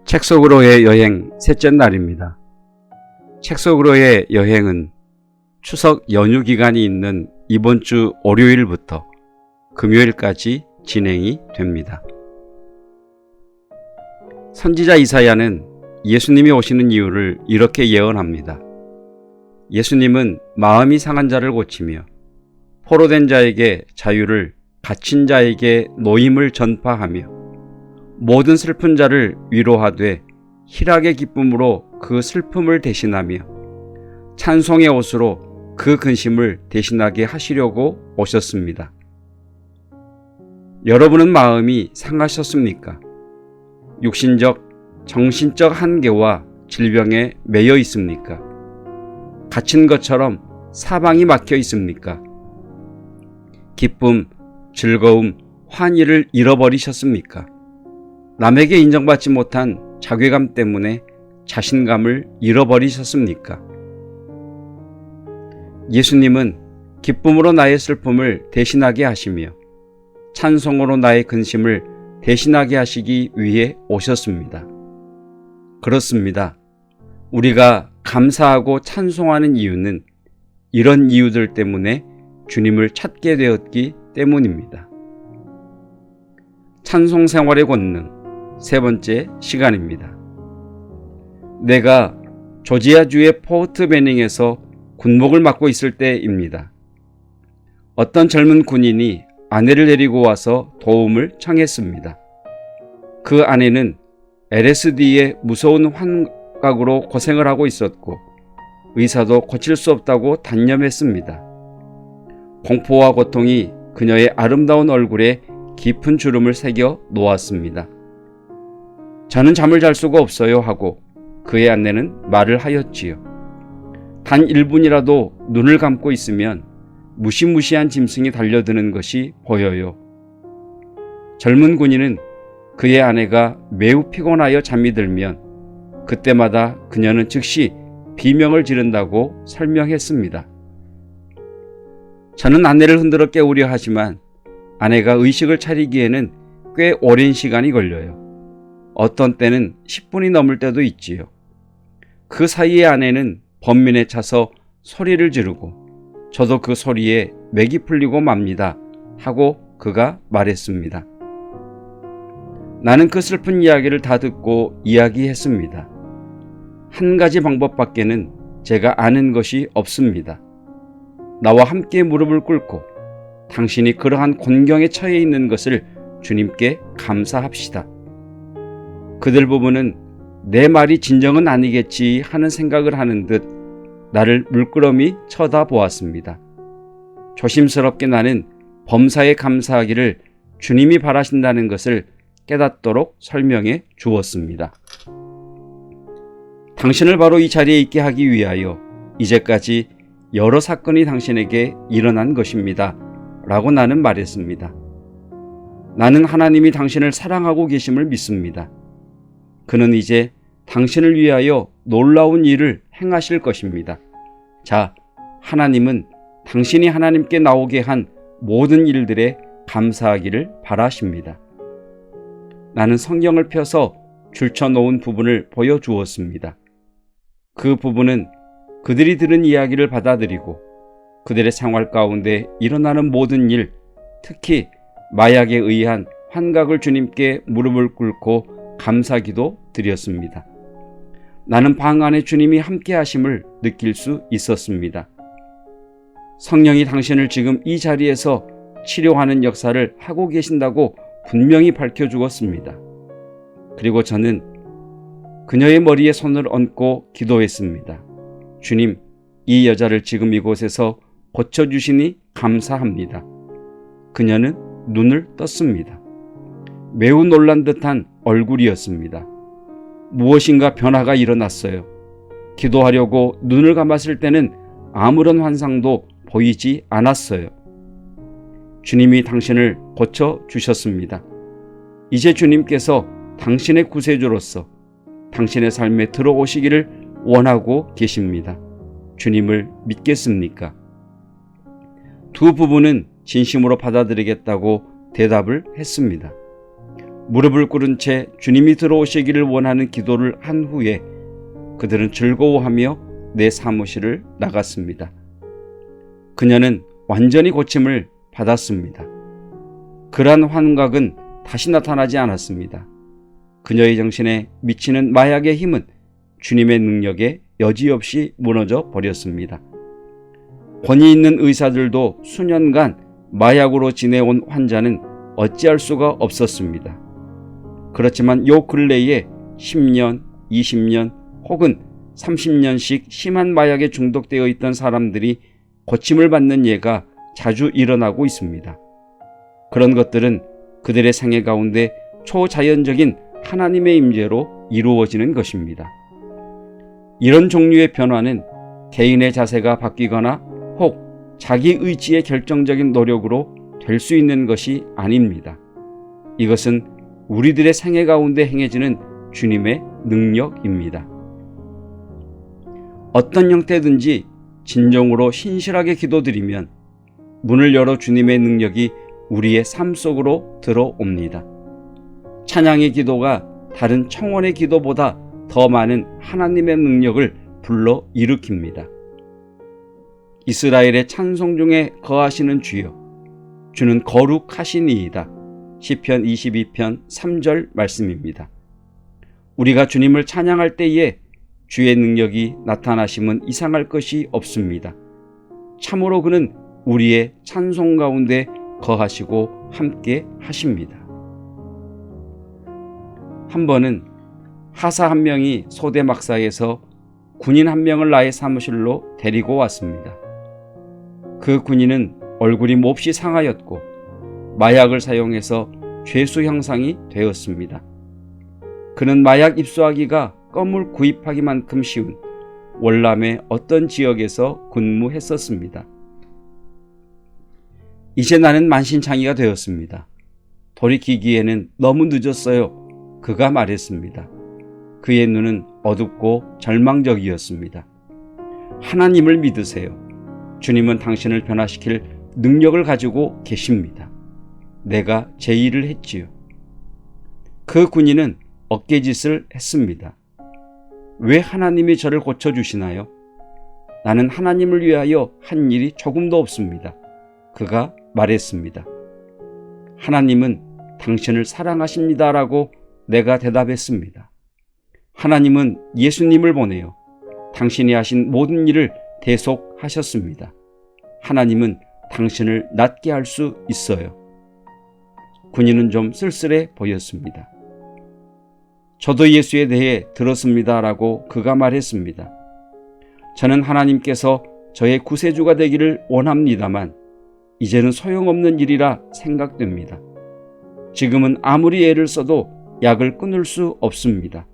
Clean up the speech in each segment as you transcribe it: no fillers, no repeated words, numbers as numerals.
책 속으로의 여행 셋째 날입니다. 책 속으로의 여행은 추석 연휴 기간이 있는 이번 주 월요일부터 금요일까지 진행이 됩니다. 선지자 이사야는 예수님이 오시는 이유를 이렇게 예언합니다. 예수님은 마음이 상한 자를 고치며 포로된 자에게 자유를, 갇힌 자에게 노임을 전파하며 모든 슬픈 자를 위로하되 희락의 기쁨으로 그 슬픔을 대신하며 찬송의 옷으로 그 근심을 대신하게 하시려고 오셨습니다. 여러분은 마음이 상하셨습니까? 육신적, 정신적 한계와 질병에 매여 있습니까? 갇힌 것처럼 사방이 막혀 있습니까? 기쁨, 즐거움, 환희를 잃어버리셨습니까? 남에게 인정받지 못한 자괴감 때문에 자신감을 잃어버리셨습니까? 예수님은 기쁨으로 나의 슬픔을 대신하게 하시며 찬송으로 나의 근심을 대신하게 하시기 위해 오셨습니다. 그렇습니다. 우리가 감사하고 찬송하는 이유는 이런 이유들 때문에 주님을 찾게 되었기 때문입니다. 찬송 생활의 권능 세 번째 시간입니다. 내가 조지아주의 포트 베닝에서 군목을 맡고 있을 때입니다. 어떤 젊은 군인이 아내를 데리고 와서 도움을 청했습니다. 그 아내는 LSD의 무서운 환각으로 고생을 하고 있었고 의사도 고칠 수 없다고 단념했습니다. 공포와 고통이 그녀의 아름다운 얼굴에 깊은 주름을 새겨 놓았습니다. 저는 잠을 잘 수가 없어요 하고 그의 아내는 말을 하였지요. 단 1분이라도 눈을 감고 있으면 무시무시한 짐승이 달려드는 것이 보여요. 젊은 군인은 그의 아내가 매우 피곤하여 잠이 들면 그때마다 그녀는 즉시 비명을 지른다고 설명했습니다. 저는 아내를 흔들어 깨우려 하지만 아내가 의식을 차리기에는 꽤 오랜 시간이 걸려요. 어떤 때는 10분이 넘을 때도 있지요. 그 사이에 아내는 번민에 차서 소리를 지르고 저도 그 소리에 맥이 풀리고 맙니다 하고 그가 말했습니다. 나는 그 슬픈 이야기를 다 듣고 이야기했습니다. 한 가지 방법밖에는 제가 아는 것이 없습니다. 나와 함께 무릎을 꿇고 당신이 그러한 곤경에 처해 있는 것을 주님께 감사합시다. 그들 부부는 내 말이 진정은 아니겠지 하는 생각을 하는 듯 나를 물끄러미 쳐다보았습니다. 조심스럽게 나는 범사에 감사하기를 주님이 바라신다는 것을 깨닫도록 설명해 주었습니다. 당신을 바로 이 자리에 있게 하기 위하여 이제까지 여러 사건이 당신에게 일어난 것입니다. 라고 나는 말했습니다. 나는 하나님이 당신을 사랑하고 계심을 믿습니다. 그는 이제 당신을 위하여 놀라운 일을 행하실 것입니다. 자, 하나님은 당신이 하나님께 나오게 한 모든 일들에 감사하기를 바라십니다. 나는 성경을 펴서 줄쳐놓은 부분을 보여주었습니다. 그 부분은 그들이 들은 이야기를 받아들이고 그들의 생활 가운데 일어나는 모든 일, 특히 마약에 의한 환각을 주님께 무릎을 꿇고 감사기도 드렸습니다. 나는 방 안에 주님이 함께 하심을 느낄 수 있었습니다. 성령이 당신을 지금 이 자리에서 치료하는 역사를 하고 계신다고 분명히 밝혀주었습니다. 그리고 저는 그녀의 머리에 손을 얹고 기도했습니다. 주님, 이 여자를 지금 이곳에서 고쳐주시니 감사합니다. 그녀는 눈을 떴습니다. 매우 놀란 듯한 얼굴이었습니다. 무엇인가 변화가 일어났어요. 기도하려고 눈을 감았을 때는 아무런 환상도 보이지 않았어요. 주님이 당신을 고쳐주셨습니다. 이제 주님께서 당신의 구세주로서 당신의 삶에 들어오시기를 원하고 계십니다. 주님을 믿겠습니까? 두 부부는 진심으로 받아들이겠다고 대답을 했습니다. 무릎을 꿇은 채 주님이 들어오시기를 원하는 기도를 한 후에 그들은 즐거워하며 내 사무실을 나갔습니다. 그녀는 완전히 고침을 받았습니다. 그러한 환각은 다시 나타나지 않았습니다. 그녀의 정신에 미치는 마약의 힘은 주님의 능력에 여지없이 무너져 버렸습니다. 권위 있는 의사들도 수년간 마약으로 지내온 환자는 어찌할 수가 없었습니다. 그렇지만 요 근래에 10년, 20년 혹은 30년씩 심한 마약에 중독되어 있던 사람들이 고침을 받는 예가 자주 일어나고 있습니다. 그런 것들은 그들의 생애 가운데 초자연적인 하나님의 임재로 이루어지는 것입니다. 이런 종류의 변화는 개인의 자세가 바뀌거나 혹 자기 의지의 결정적인 노력으로 될 수 있는 것이 아닙니다. 이것은 우리들의 생애 가운데 행해지는 주님의 능력입니다. 어떤 형태든지 진정으로 신실하게 기도드리면 문을 열어 주님의 능력이 우리의 삶 속으로 들어옵니다. 찬양의 기도가 다른 청원의 기도보다 더 많은 하나님의 능력을 불러 일으킵니다. 이스라엘의 찬송 중에 거하시는 주여, 주는 거룩하시니이다. 시편 22편 3절 말씀입니다. 우리가 주님을 찬양할 때에 주의 능력이 나타나심은 이상할 것이 없습니다. 참으로 그는 우리의 찬송 가운데 거하시고 함께 하십니다. 한 번은 하사 한 명이 소대막사에서 군인 한 명을 나의 사무실로 데리고 왔습니다. 그 군인은 얼굴이 몹시 상하였고 마약을 사용해서 죄수 형상이 되었습니다. 그는 마약 입수하기가 껌을 구입하기만큼 쉬운 월남의 어떤 지역에서 근무했었습니다. 이제 나는 만신창이가 되었습니다. 돌이키기에는 너무 늦었어요. 그가 말했습니다. 그의 눈은 어둡고 절망적이었습니다. 하나님을 믿으세요. 주님은 당신을 변화시킬 능력을 가지고 계십니다. 내가 제 일을 했지요. 그 군인은 어깨짓을 했습니다. 왜 하나님이 저를 고쳐주시나요? 나는 하나님을 위하여 한 일이 조금도 없습니다. 그가 말했습니다. 하나님은 당신을 사랑하십니다라고 내가 대답했습니다. 하나님은 예수님을 보내요. 당신이 하신 모든 일을 대속하셨습니다. 하나님은 당신을 낫게 할 수 있어요. 군인은 좀 쓸쓸해 보였습니다. 저도 예수에 대해 들었습니다라고 그가 말했습니다. 저는 하나님께서 저의 구세주가 되기를 원합니다만 이제는 소용없는 일이라 생각됩니다. 지금은 아무리 애를 써도 약을 끊을 수 없습니다.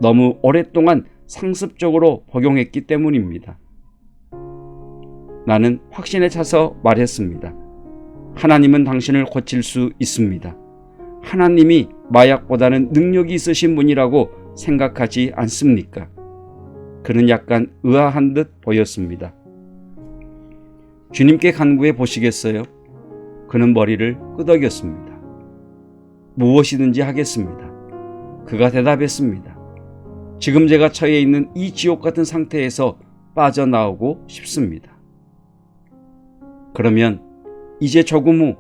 너무 오랫동안 상습적으로 복용했기 때문입니다. 나는 확신에 차서 말했습니다. 하나님은 당신을 고칠 수 있습니다. 하나님이 마약보다는 능력이 있으신 분이라고 생각하지 않습니까? 그는 약간 의아한 듯 보였습니다. 주님께 간구해 보시겠어요? 그는 머리를 끄덕였습니다. 무엇이든지 하겠습니다. 그가 대답했습니다. 지금 제가 처해 있는 이 지옥 같은 상태에서 빠져나오고 싶습니다. 그러면 이제 조금 후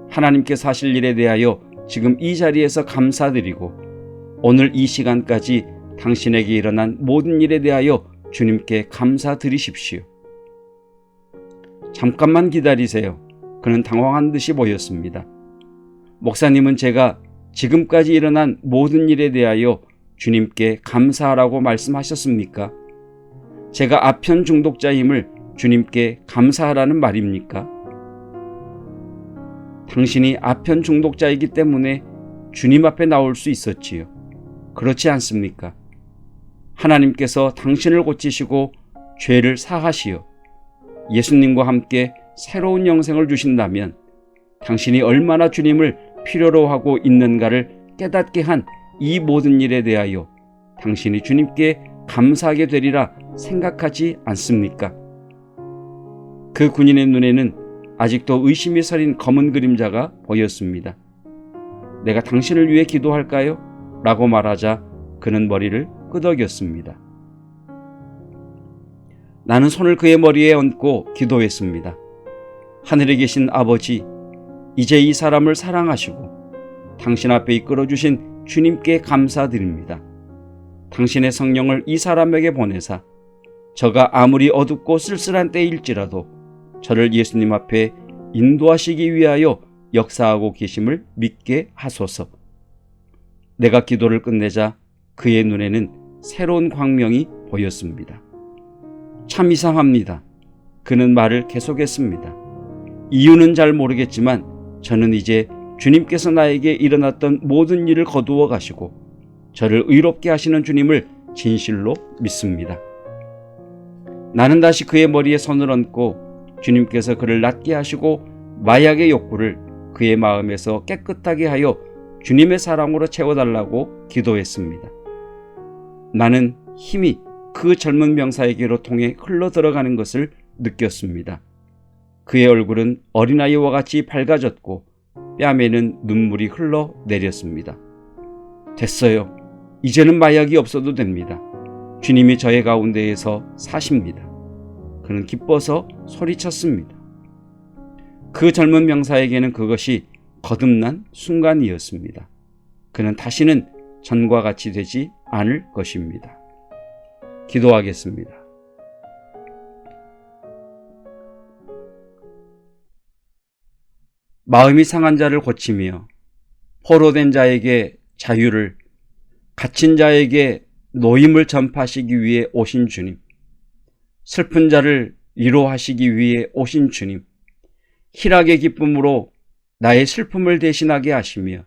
하나님께서 하실 일에 대하여 지금 이 자리에서 감사드리고 오늘 이 시간까지 당신에게 일어난 모든 일에 대하여 주님께 감사드리십시오. 잠깐만 기다리세요. 그는 당황한 듯이 보였습니다. 목사님은 제가 지금까지 일어난 모든 일에 대하여 주님께 감사하라고 말씀하셨습니까? 제가 아편 중독자임을 주님께 감사하라는 말입니까? 당신이 아편 중독자이기 때문에 주님 앞에 나올 수 있었지요. 그렇지 않습니까? 하나님께서 당신을 고치시고 죄를 사하시어 예수님과 함께 새로운 영생을 주신다면 당신이 얼마나 주님을 필요로 하고 있는가를 깨닫게 한 이 모든 일에 대하여 당신이 주님께 감사하게 되리라 생각하지 않습니까? 그 군인의 눈에는 아직도 의심이 서린 검은 그림자가 보였습니다. 내가 당신을 위해 기도할까요? 라고 말하자 그는 머리를 끄덕였습니다. 나는 손을 그의 머리에 얹고 기도했습니다. 하늘에 계신 아버지, 이제 이 사람을 사랑하시고 당신 앞에 이끌어주신 주님께 감사드립니다. 당신의 성령을 이 사람에게 보내사 저가 아무리 어둡고 쓸쓸한 때일지라도 저를 예수님 앞에 인도하시기 위하여 역사하고 계심을 믿게 하소서. 내가 기도를 끝내자 그의 눈에는 새로운 광명이 보였습니다. 참 이상합니다. 그는 말을 계속했습니다. 이유는 잘 모르겠지만 저는 이제 주님께서 나에게 일어났던 모든 일을 거두어 가시고 저를 의롭게 하시는 주님을 진실로 믿습니다. 나는 다시 그의 머리에 손을 얹고 주님께서 그를 낫게 하시고 마약의 욕구를 그의 마음에서 깨끗하게 하여 주님의 사랑으로 채워달라고 기도했습니다. 나는 힘이 그 젊은 병사에게로 통해 흘러들어가는 것을 느꼈습니다. 그의 얼굴은 어린아이와 같이 밝아졌고 뺨에는 눈물이 흘러내렸습니다. 됐어요. 이제는 마약이 없어도 됩니다. 주님이 저의 가운데에서 사십니다. 그는 기뻐서 소리쳤습니다. 그 젊은 병사에게는 그것이 거듭난 순간이었습니다. 그는 다시는 전과 같이 되지 않을 것입니다. 기도하겠습니다. 마음이 상한 자를 고치며 포로된 자에게 자유를, 갇힌 자에게 노임을 전파하시기 위해 오신 주님, 슬픈 자를 위로하시기 위해 오신 주님, 희락의 기쁨으로 나의 슬픔을 대신하게 하시며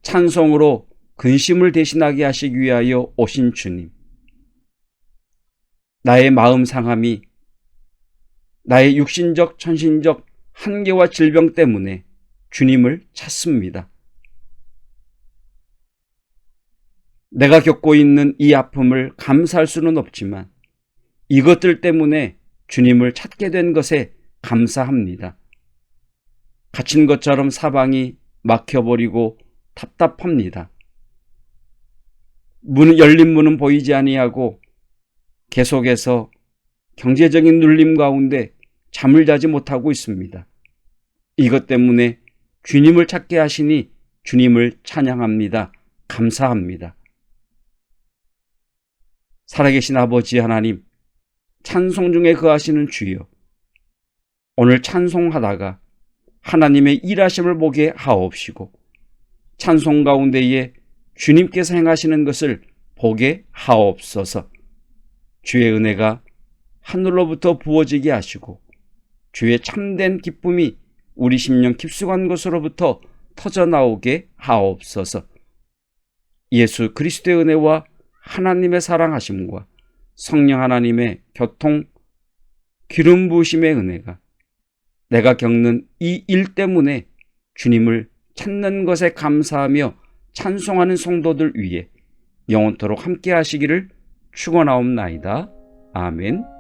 찬송으로 근심을 대신하게 하시기 위하여 오신 주님, 나의 마음 상함이 나의 육신적, 천신적 한계와 질병 때문에 주님을 찾습니다. 내가 겪고 있는 이 아픔을 감사할 수는 없지만 이것들 때문에 주님을 찾게 된 것에 감사합니다. 갇힌 것처럼 사방이 막혀버리고 답답합니다. 열린 문은 보이지 아니하고 계속해서 경제적인 눌림 가운데 잠을 자지 못하고 있습니다. 이것 때문에 주님을 찾게 하시니 주님을 찬양합니다. 감사합니다. 살아계신 아버지 하나님, 찬송 중에 거하시는 주여, 오늘 찬송하다가 하나님의 일하심을 보게 하옵시고 찬송 가운데에 주님께서 행하시는 것을 보게 하옵소서. 주의 은혜가 하늘로부터 부어지게 하시고 주의 참된 기쁨이 우리 심령 깊숙한 곳으로부터 터져나오게 하옵소서. 예수 그리스도의 은혜와 하나님의 사랑하심과 성령 하나님의 교통 기름 부으심의 은혜가 내가 겪는 이 일 때문에 주님을 찾는 것에 감사하며 찬송하는 성도들 위해 영원토록 함께 하시기를 축원하옵나이다. 아멘.